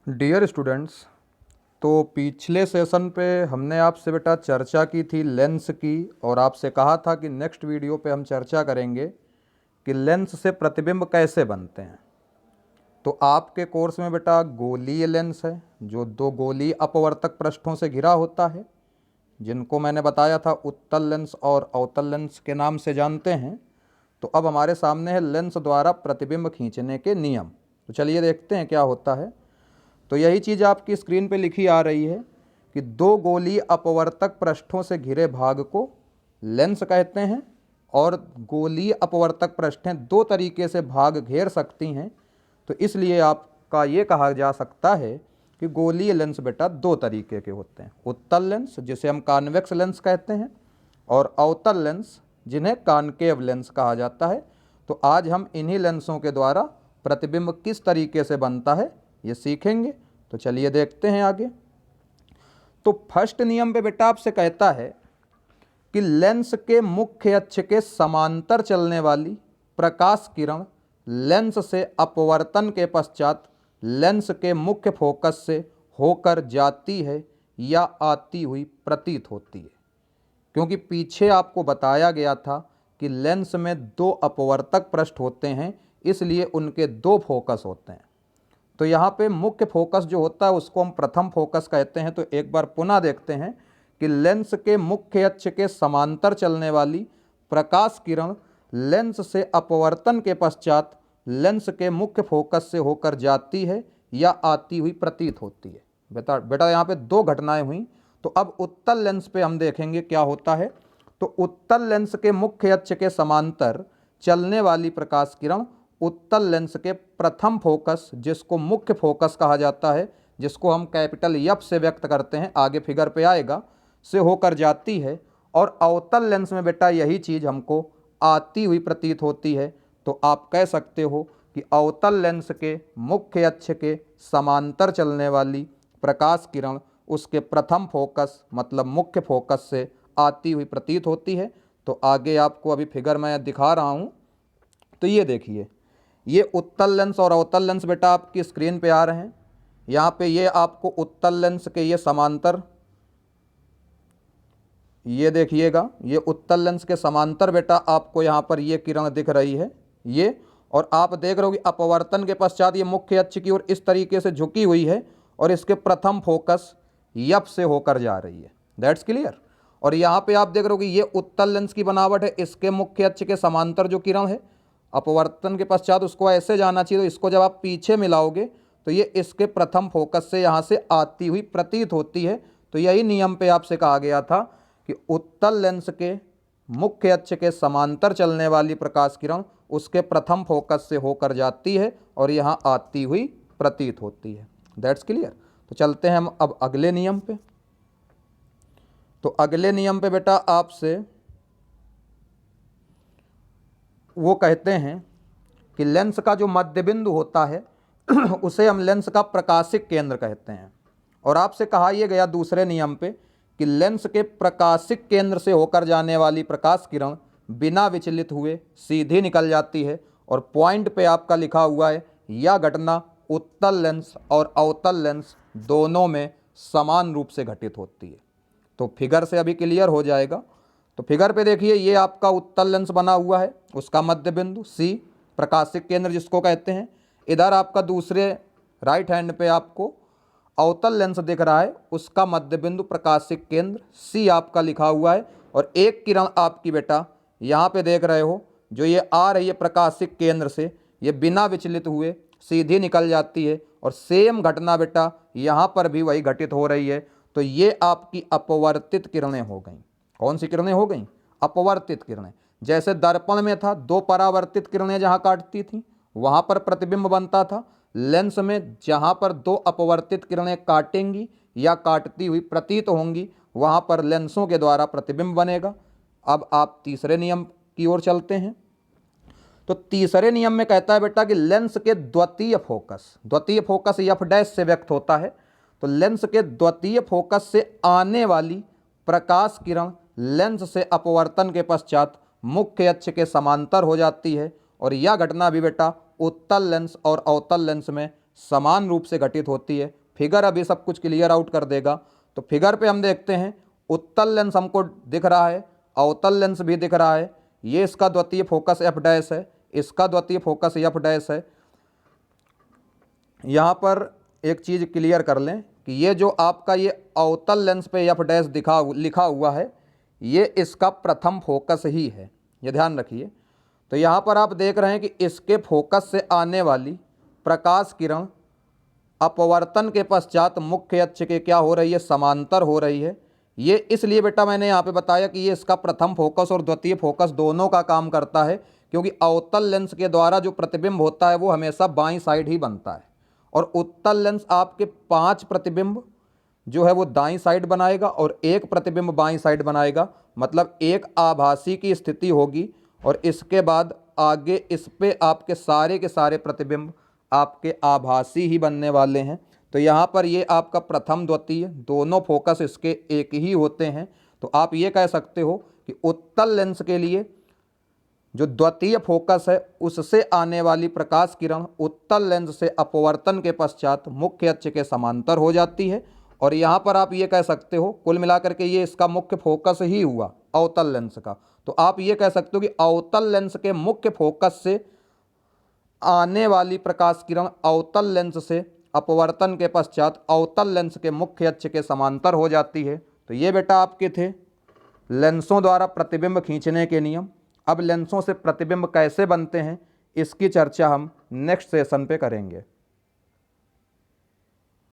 Dear students, तो पिछले session पे हमने आपसे बेटा चर्चा की थी लेंस की, और आपसे कहा था कि नेक्स्ट वीडियो पे हम चर्चा करेंगे कि लेंस से प्रतिबिंब कैसे बनते हैं। तो आपके कोर्स में बेटा गोलीय लेंस है जो दो गोलीय अपवर्तक पृष्ठों से घिरा होता है, जिनको मैंने बताया था उत्तल लेंस और अवतल लेंस के नाम से जानते हैं। तो अब हमारे सामने है लेंस द्वारा प्रतिबिंब खींचने के नियम। तो चलिए देखते हैं क्या होता है। तो यही चीज़ आपकी स्क्रीन पे लिखी आ रही है कि दो गोलीय अपवर्तक पृष्ठों से घिरे भाग को लेंस कहते हैं, और गोलीय अपवर्तक पृष्ठें दो तरीके से भाग घेर सकती हैं। तो इसलिए आपका ये कहा जा सकता है कि गोलीय लेंस बेटा दो तरीके के होते हैं, उत्तल लेंस जिसे हम कॉन्वेक्स लेंस कहते हैं, और अवतल लेंस जिन्हें कॉनकेव लेंस कहा जाता है। तो आज हम इन्हीं लेंसों के द्वारा प्रतिबिंब किस तरीके से बनता है ये सीखेंगे। तो चलिए देखते हैं आगे। तो फर्स्ट नियम पे बेटा आपसे कहता है कि लेंस के मुख्य अक्ष के समांतर चलने वाली प्रकाश किरण लेंस से अपवर्तन के पश्चात लेंस के मुख्य फोकस से होकर जाती है या आती हुई प्रतीत होती है। क्योंकि पीछे आपको बताया गया था कि लेंस में दो अपवर्तक पृष्ठ होते हैं, इसलिए उनके दो फोकस होते हैं। तो यहाँ पे मुख्य फोकस जो होता है उसको हम प्रथम फोकस कहते हैं। तो एक बार पुनः देखते हैं कि लेंस के मुख्य अक्ष के समांतर चलने वाली प्रकाश किरण लेंस से अपवर्तन के पश्चात लेंस के मुख्य फोकस से होकर जाती है या आती हुई प्रतीत होती है। बेटा यहाँ पे दो घटनाएं हुई। तो अब उत्तल लेंस पे हम देखेंगे क्या होता है। तो उत्तल लेंस के मुख्य अक्ष के समांतर चलने वाली प्रकाश किरण उत्तल लेंस के प्रथम फोकस, जिसको मुख्य फोकस कहा जाता है, जिसको हम कैपिटल एफ से व्यक्त करते हैं, आगे फिगर पे आएगा, से होकर जाती है। और अवतल लेंस में बेटा यही चीज़ हमको आती हुई प्रतीत होती है। तो आप कह सकते हो कि अवतल लेंस के मुख्य अक्ष के समांतर चलने वाली प्रकाश किरण उसके प्रथम फोकस मतलब मुख्य फोकस से आती हुई प्रतीत होती है। तो आगे आपको अभी फिगर मैं दिखा रहा हूँ। तो ये देखिए, ये उत्तल लेंस और अवतल लेंस बेटा आपकी स्क्रीन पे आ रहे हैं। यहाँ पे ये आपको उत्तल लेंस के ये समांतर, ये देखिएगा, ये उत्तल लेंस के समांतर बेटा आपको यहाँ पर ये किरण दिख रही है ये। और आप देख रहे हो कि अपवर्तन के पश्चात ये मुख्य अक्ष की ओर इस तरीके से झुकी हुई है और इसके प्रथम फोकस यप से होकर जा रही है। That's clear. और यहाँ पे आप देख रहे हो कि ये उत्तल लेंस की बनावट है, इसके मुख्य अक्ष के समांतर जो किरण है अपवर्तन के पश्चात उसको ऐसे जाना चाहिए। तो इसको जब आप पीछे मिलाओगे तो ये इसके प्रथम फोकस से यहाँ से आती हुई प्रतीत होती है। तो यही नियम पे आपसे कहा गया था कि उत्तल लेंस के मुख्य अक्ष के समांतर चलने वाली प्रकाश किरण उसके प्रथम फोकस से होकर जाती है और यहाँ आती हुई प्रतीत होती है। That's clear. तो चलते हैं हम अब अगले नियम पे। तो अगले नियम पे बेटा आपसे वो कहते हैं कि लेंस का जो मध्य बिंदु होता है उसे हम लेंस का प्रकाशिक केंद्र कहते हैं। और आपसे कहा यह गया दूसरे नियम पे कि लेंस के प्रकाशिक केंद्र से होकर जाने वाली प्रकाश किरण बिना विचलित हुए सीधी निकल जाती है। और पॉइंट पे आपका लिखा हुआ है यह घटना उत्तल लेंस और अवतल लेंस दोनों में समान रूप से घटित होती है। तो फिगर से अभी क्लियर हो जाएगा। तो फिगर पे देखिए, ये आपका उत्तल लेंस बना हुआ है, उसका मध्य बिंदु सी प्रकाशिक केंद्र जिसको कहते हैं। इधर आपका दूसरे राइट हैंड पे आपको अवतल लेंस दिख रहा है, उसका मध्य बिंदु प्रकाशिक केंद्र सी आपका लिखा हुआ है। और एक किरण आपकी बेटा यहाँ पे देख रहे हो जो ये आ रही है प्रकाशिक केंद्र से, ये बिना विचलित हुए सीधी निकल जाती है। और सेम घटना बेटा यहाँ पर भी वही घटित हो रही है। तो ये आपकी अपवर्तित किरणें हो गई। कौन सी किरणें हो गई? अपवर्तित किरणें। जैसे दर्पण में था दो परावर्तित किरणें जहाँ काटती थी वहाँ पर प्रतिबिंब बनता था, लेंस में जहाँ पर दो अपवर्तित किरणें काटेंगी या काटती हुई प्रतीत होंगी वहाँ पर लेंसों के द्वारा प्रतिबिंब बनेगा। अब आप तीसरे नियम की ओर चलते हैं। तो तीसरे नियम में कहता है बेटा कि लेंस के द्वितीय फोकस एफ डैश से व्यक्त होता है। तो लेंस के द्वितीय फोकस से आने वाली प्रकाश किरण लेंस से अपवर्तन के पश्चात मुख्य अक्ष के समांतर हो जाती है। और यह घटना भी बेटा उत्तल लेंस और अवतल लेंस में समान रूप से घटित होती है। फिगर अभी सब कुछ क्लियर आउट कर देगा। तो फिगर पे हम देखते हैं उत्तल लेंस हमको दिख रहा है, अवतल लेंस भी दिख रहा है। ये इसका द्वितीय फोकस एफ डैश है, इसका द्वितीय फोकस एफ डैश है। यहाँ पर एक चीज़ क्लियर कर लें कि ये जो आपका ये अवतल लेंस पे एफ डैश लिखा हुआ है, ये इसका प्रथम फोकस ही है, ये ध्यान रखिए। तो यहाँ पर आप देख रहे हैं कि इसके फोकस से आने वाली प्रकाश किरण अपवर्तन के पश्चात मुख्य अक्ष के क्या हो रही है, समांतर हो रही है। ये इसलिए बेटा मैंने यहाँ पे बताया कि ये इसका प्रथम फोकस और द्वितीय फोकस दोनों का काम करता है, क्योंकि अवतल लेंस के द्वारा जो प्रतिबिंब होता है वो हमेशा बाईं साइड ही बनता है, और उत्तल लेंस आपके 5 प्रतिबिंब जो है वो दाईं साइड बनाएगा और 1 प्रतिबिंब बाईं साइड बनाएगा। मतलब एक आभासी की स्थिति होगी और इसके बाद आगे इस पे आपके सारे के सारे प्रतिबिंब आपके आभासी ही बनने वाले हैं। तो यहाँ पर ये आपका प्रथम द्वितीय दोनों फोकस इसके एक ही होते हैं। तो आप ये कह सकते हो कि उत्तल लेंस के लिए जो द्वितीय फोकस है उससे आने वाली प्रकाश किरण उत्तल लेंस से अपवर्तन के पश्चात मुख्य अक्ष के समांतर हो जाती है। और यहाँ पर आप ये कह सकते हो कुल मिलाकर के ये इसका मुख्य फोकस ही हुआ अवतल लेंस का। तो आप ये कह सकते हो कि अवतल लेंस के मुख्य फोकस से आने वाली प्रकाश किरण अवतल लेंस से अपवर्तन के पश्चात अवतल लेंस के मुख्य अक्ष के समांतर हो जाती है। तो ये बेटा आपके थे लेंसों द्वारा प्रतिबिंब खींचने के नियम। अब लेंसों से प्रतिबिंब कैसे बनते हैं इसकी चर्चा हम नेक्स्ट सेशन पे करेंगे।